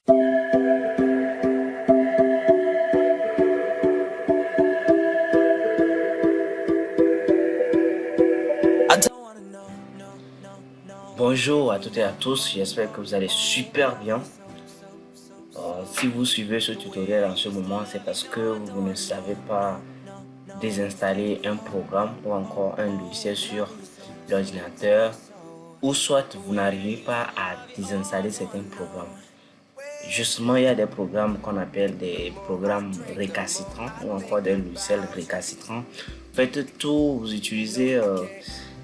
Bonjour à toutes et à tous, j'espère que vous allez super bien. Si vous suivez ce tutoriel en ce moment, c'est parce que vous ne savez pas désinstaller un programme ou encore un logiciel sur l'ordinateur, ou soit vous n'arrivez pas à désinstaller certains programmes. Justement, il y a des programmes qu'on appelle des programmes récalcitrants ou encore des logiciels récalcitrants. Faites tout, vous utilisez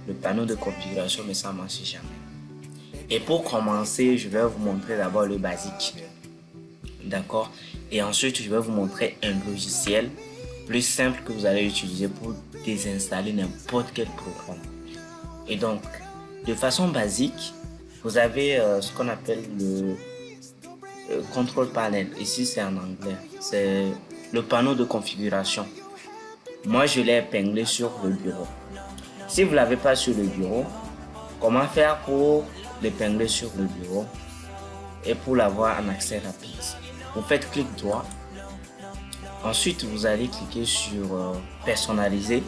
le panneau de configuration, mais ça ne marche jamais. Et pour commencer, je vais vous montrer d'abord le basique. D'accord? Et ensuite, je vais vous montrer un logiciel plus simple que vous allez utiliser pour désinstaller n'importe quel programme. Et donc, de façon basique, vous avez ce qu'on appelle le control panel. Ici, c'est en anglais. C'est le panneau de configuration. Moi, je l'ai épinglé sur le bureau. Si vous ne l'avez pas sur le bureau, comment faire pour l'épingler sur le bureau et pour l'avoir en accès rapide? Vous faites clic droit. Ensuite, vous allez cliquer sur personnaliser.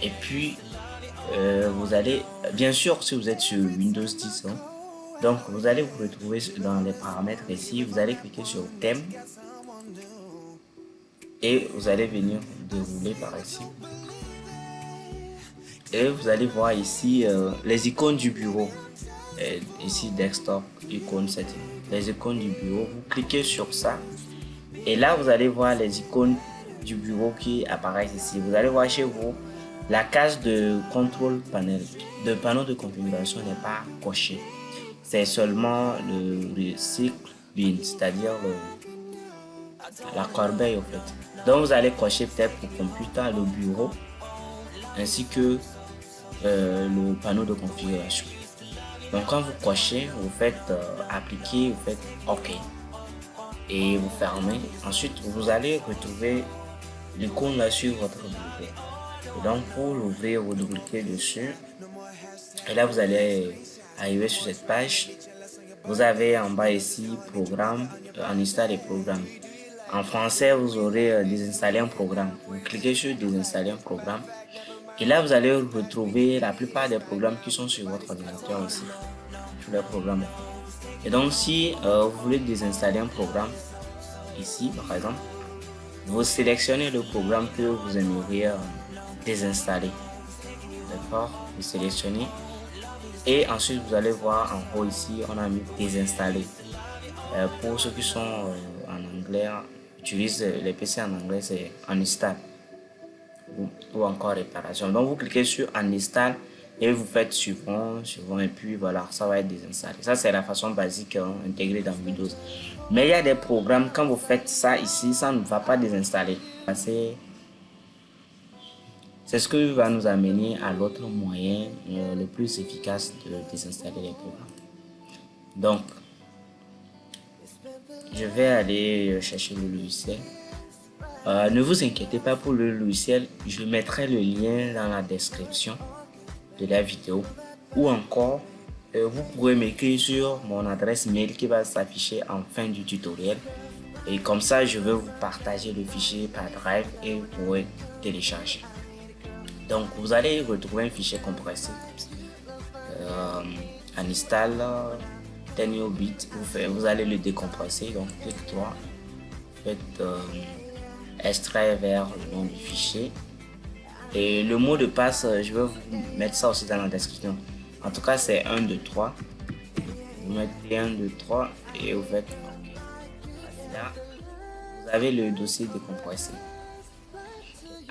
Et puis, vous allez, bien sûr, si vous êtes sur Windows 10, hein, donc vous allez vous retrouver dans les paramètres ici. Vous allez cliquer sur thème et vous allez venir dérouler par ici. Et vous allez voir ici les icônes du bureau. Ici desktop, icône setting, les icônes du bureau. Vous cliquez sur ça et là vous allez voir les icônes du bureau qui apparaissent ici. Vous allez voir chez vous la case de contrôle panel, de panneau de configuration n'est pas cochée. C'est seulement le cycle bin, c'est-à-dire la corbeille au fait. Donc vous allez cocher peut-être pour computer, le bureau, ainsi que le panneau de configuration. Donc quand vous cochez, vous faites appliquer, vous faites OK et vous fermez. Ensuite, vous allez retrouver l'icône là sur votre bureau. Et donc pour l'ouvrir, vous double-cliquez dessus. Et là, vous allez arriver sur cette page. Vous avez en bas ici programme, en installer les programmes. En français, vous aurez désinstaller un programme. Vous cliquez sur désinstaller un programme. Et là, vous allez retrouver la plupart des programmes qui sont sur votre ordinateur ici. Sur les programmes. Et donc, si vous voulez désinstaller un programme, ici par exemple, vous sélectionnez le programme que vous aimeriez désinstaller. D'accord? Vous sélectionnez. Et ensuite, vous allez voir en haut ici, on a mis désinstaller. Pour ceux qui sont en anglais, utilisent les PC en anglais, c'est uninstall ou encore réparation. Donc, vous cliquez sur uninstall et vous faites suivant, et puis voilà, ça va être désinstallé. Ça, c'est la façon basique intégrée dans Windows. Mais il y a des programmes, quand vous faites ça ici, ça ne va pas désinstaller. C'est ce qui va nous amener à l'autre moyen le plus efficace de désinstaller les programmes. Donc, je vais aller chercher le logiciel. Ne vous inquiétez pas pour le logiciel, je mettrai le lien dans la description de la vidéo. Ou encore, vous pourrez m'écrire sur mon adresse mail qui va s'afficher en fin du tutoriel. Et comme ça, je vais vous partager le fichier par Drive et vous pourrez télécharger. Donc, vous allez retrouver un fichier compressé. Uninstall 10 bits. Vous allez le décompresser. Donc, clic droit. Faites extraire vers le nom du fichier. Et le mot de passe, je vais vous mettre ça aussi dans la description. En tout cas, c'est 1, 2, 3. Vous mettez 1, 2, 3 et vous faites OK. Là, vous avez le dossier décompressé.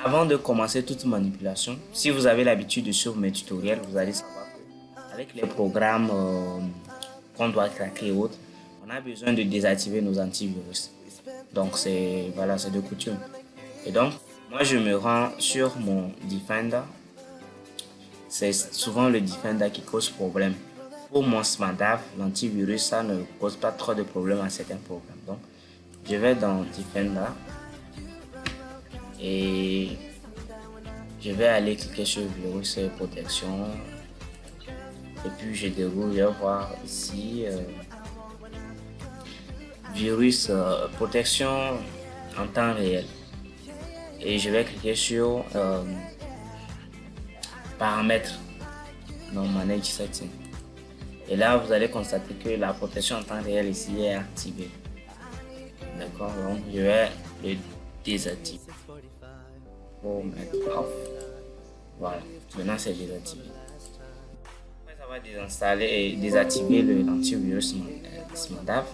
Avant de commencer toute manipulation, si vous avez l'habitude de suivre mes tutoriels, vous allez savoir qu'avec les programmes qu'on doit craquer et autres, on a besoin de désactiver nos antivirus. Donc c'est voilà, c'est de coutume. Et donc, moi je me rends sur mon Defender. C'est souvent le Defender qui cause problème. Pour mon SmartDAV, l'antivirus, ça ne cause pas trop de problèmes à certains programmes. Donc, je vais dans Defender. Et je vais aller cliquer sur virus et protection. Et puis je déroule, je vais voir ici virus protection en temps réel. Et je vais cliquer sur paramètres dans Manage Setting. Et là, vous allez constater que la protection en temps réel ici est activée. D'accord, donc je vais le désactiver pour mettre off. Voilà, maintenant c'est désactivé. Après, ça va désinstaller et désactiver l'antivirus Smandav.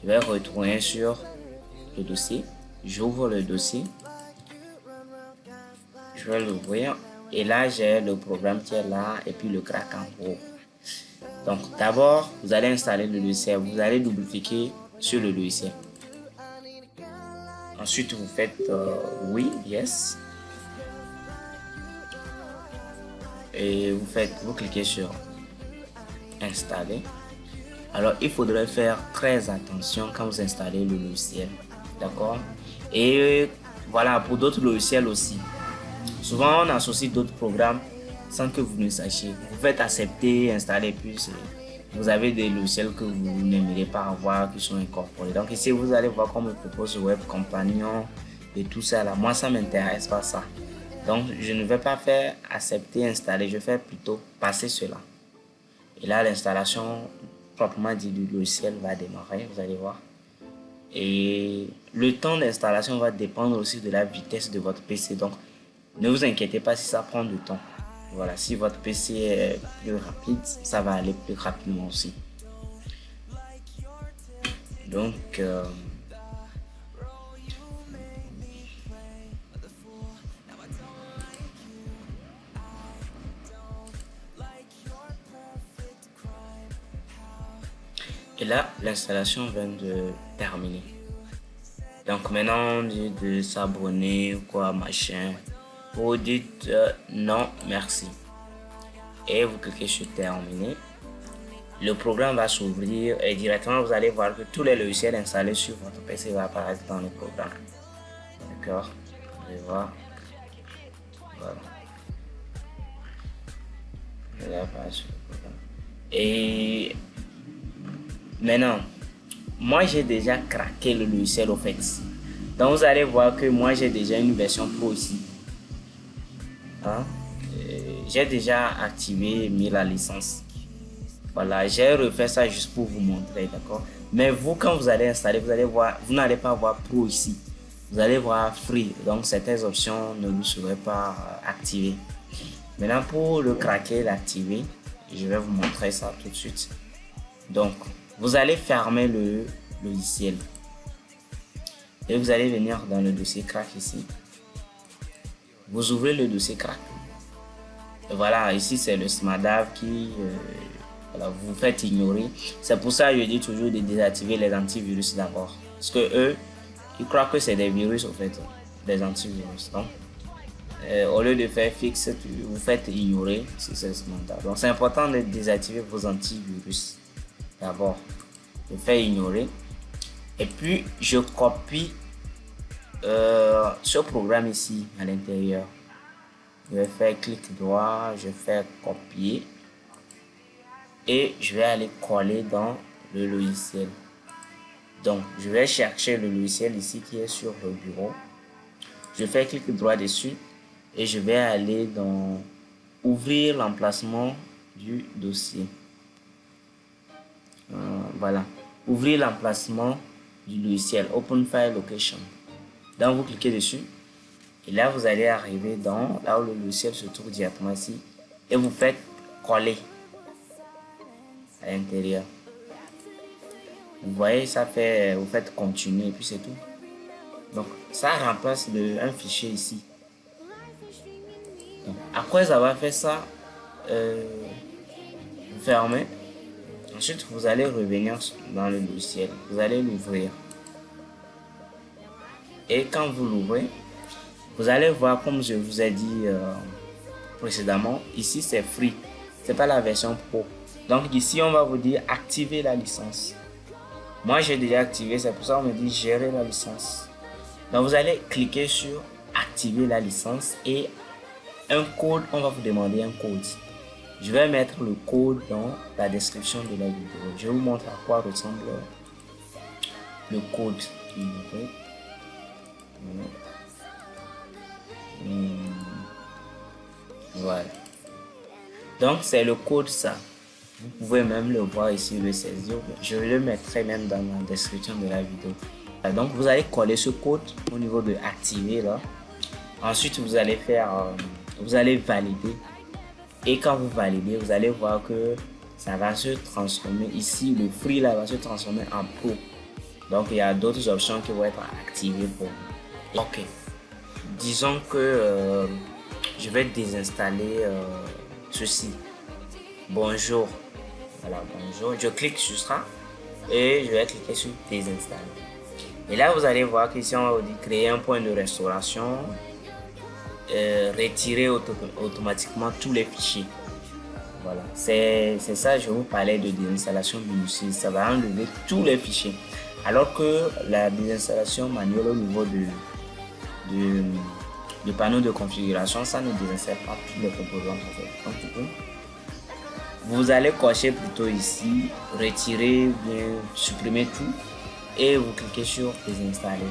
Je vais retourner sur le dossier. J'ouvre le dossier. Je vais l'ouvrir. Et là, j'ai le programme qui est là et puis le crack en haut. Donc, d'abord, vous allez installer le logiciel. Vous allez double-cliquer sur le logiciel. Ensuite, vous faites oui, yes. Et vous cliquez sur installer. Alors, il faudrait faire très attention quand vous installez le logiciel. D'accord? Et voilà, pour d'autres logiciels aussi. Souvent, on associe d'autres programmes sans que vous ne sachiez. Vous faites accepter, installer, puis vous avez des logiciels que vous n'aimeriez pas avoir qui sont incorporés. Donc ici, vous allez voir comme il propose Web Companion et tout ça là. Moi, ça ne m'intéresse pas ça. Donc, je ne vais pas faire accepter, installer. Je vais plutôt passer cela. Et là, l'installation proprement dit du logiciel va démarrer, vous allez voir. Et le temps d'installation va dépendre aussi de la vitesse de votre PC. Donc, ne vous inquiétez pas si ça prend du temps. Voilà, si votre PC est plus rapide, ça va aller plus rapidement aussi. Donc, et là, l'installation vient de terminer. Donc maintenant, on dit de s'abonner, quoi, machin. Vous dites non, merci. Et vous cliquez sur terminer. Le programme va s'ouvrir et directement vous allez voir que tous les logiciels installés sur votre PC vont apparaître dans le programme. D'accord? Vous allez voir. Voilà. Vous allez apparaître sur le programme. Et maintenant, moi j'ai déjà craqué le logiciel au fait. Donc vous allez voir que moi j'ai déjà une version pro ici. Hein? J'ai déjà activé et mis la licence. Voilà, j'ai refait ça juste pour vous montrer, d'accord? Mais vous, quand vous allez installer, vous allez voir, vous n'allez pas voir pro ici. Vous allez voir free. Donc certaines options ne vous seraient pas activées. Maintenant, pour le craquer, l'activer, je vais vous montrer ça tout de suite. Donc, vous allez fermer le logiciel. Et vous allez venir dans le dossier crack ici. Vous ouvrez le dossier crack. Et voilà, ici c'est le Smandav qui voilà, vous faites ignorer. C'est pour ça que je dis toujours de désactiver les antivirus d'abord. Parce que eux, ils croient que c'est des virus au fait, des antivirus. Donc, au lieu de faire fixe, vous faites ignorer si c'est Smandav. Donc c'est important de désactiver vos antivirus d'abord. Je fais ignorer. Et puis je copie ce programme ici à l'intérieur. Je vais faire clic droit, je fais copier et je vais aller coller dans le logiciel. Donc je vais chercher le logiciel ici qui est sur le bureau. Je fais clic droit dessus et je vais aller dans ouvrir l'emplacement du dossier. Voilà, ouvrir l'emplacement du logiciel, Open File Location. Donc vous cliquez dessus et là vous allez arriver dans là où le logiciel se trouve directement ici et vous faites coller à l'intérieur. Vous voyez, ça fait, vous faites continuer et puis c'est tout. Donc ça remplace un fichier ici. Donc, après avoir fait ça, vous fermez. Ensuite, vous allez revenir dans le logiciel. Vous allez l'ouvrir. Et quand vous l'ouvrez, vous allez voir, comme je vous ai dit précédemment, ici c'est free. C'est pas la version pro. Donc ici, on va vous dire activer la licence. Moi, j'ai déjà activé. C'est pour ça qu'on me dit gérer la licence. Donc vous allez cliquer sur activer la licence et un code. On va vous demander un code. Je vais mettre le code dans la description de la vidéo. Je vous montre à quoi ressemble le code. Voilà. Donc c'est le code ça. Vous pouvez même le voir ici, le saisir. Je le mettrai même dans la description de la vidéo. Donc vous allez coller ce code au niveau de activer là. Ensuite vous allez faire, vous allez valider. Et quand vous validez, vous allez voir que ça va se transformer ici. Le fruit là va se transformer en pro. Donc il y a d'autres options qui vont être activées pour vous. Ok. Disons que je vais désinstaller ceci. Bonjour. Voilà, bonjour. Je clique sur ça et je vais cliquer sur désinstaller. Et là, vous allez voir qu'ici, on va vous dire créer un point de restauration, retirer automatiquement tous les fichiers. Voilà, c'est ça, je vous parlais de désinstallation minutieuse. Ça va enlever tous les fichiers. Alors que la désinstallation manuelle au niveau du panneau de configuration, ça ne désinstalle pas tous les composants. Donc, du coup, vous allez cocher plutôt ici, retirer, bien supprimer tout et vous cliquez sur désinstaller.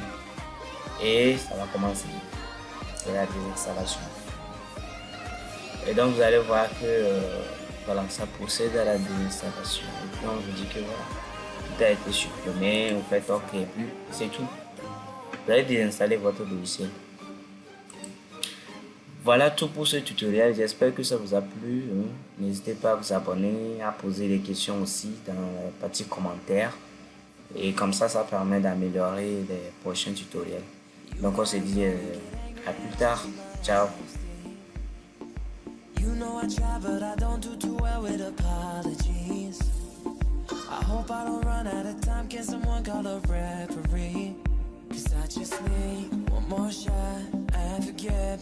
Et ça va commencer. C'est la désinstallation. Et donc vous allez voir que voilà, ça procède à la désinstallation. Et puis on vous dit que voilà, tout a été supprimé, vous faites OK, et puis c'est tout. Vous allez désinstaller votre logiciel. Voilà tout pour ce tutoriel, j'espère que ça vous a plu. N'hésitez pas à vous abonner, à poser des questions aussi dans la partie commentaires. Et comme ça permet d'améliorer les prochains tutoriels. Donc on se dit à plus tard. Ciao. You know I try, but I don't do too well with apologies. I hope I don't run out of time. Can someone call a referee? 'Cause I just need one more shot and forget.